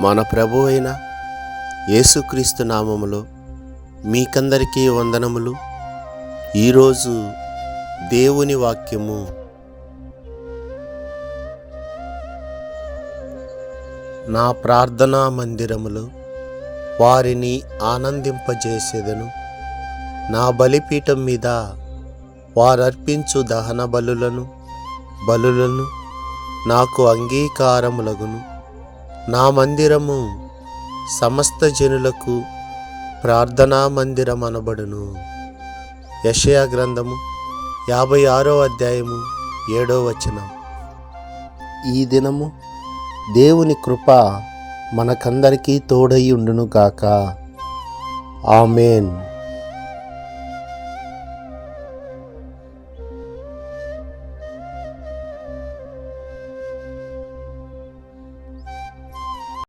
మన ప్రభు అయిన యేసుక్రీస్తు నామములో మీకందరికీ వందనములు. ఈరోజు దేవుని వాక్యము నా ప్రార్థనా మందిరములో వారిని ఆనందింపజేసేదను. నా బలిపీఠం మీద వారర్పించు దహన బలులను నాకు అంగీకారములగును. నా మందిరము సమస్త జనులకు ప్రార్థనా మందిరం అనబడును. యెషయా గ్రంథము 56వ అధ్యాయము 7వ వచనం. ఈ దినము దేవుని కృప మనకందరికీ తోడై ఉండును గాక. ఆమేన్.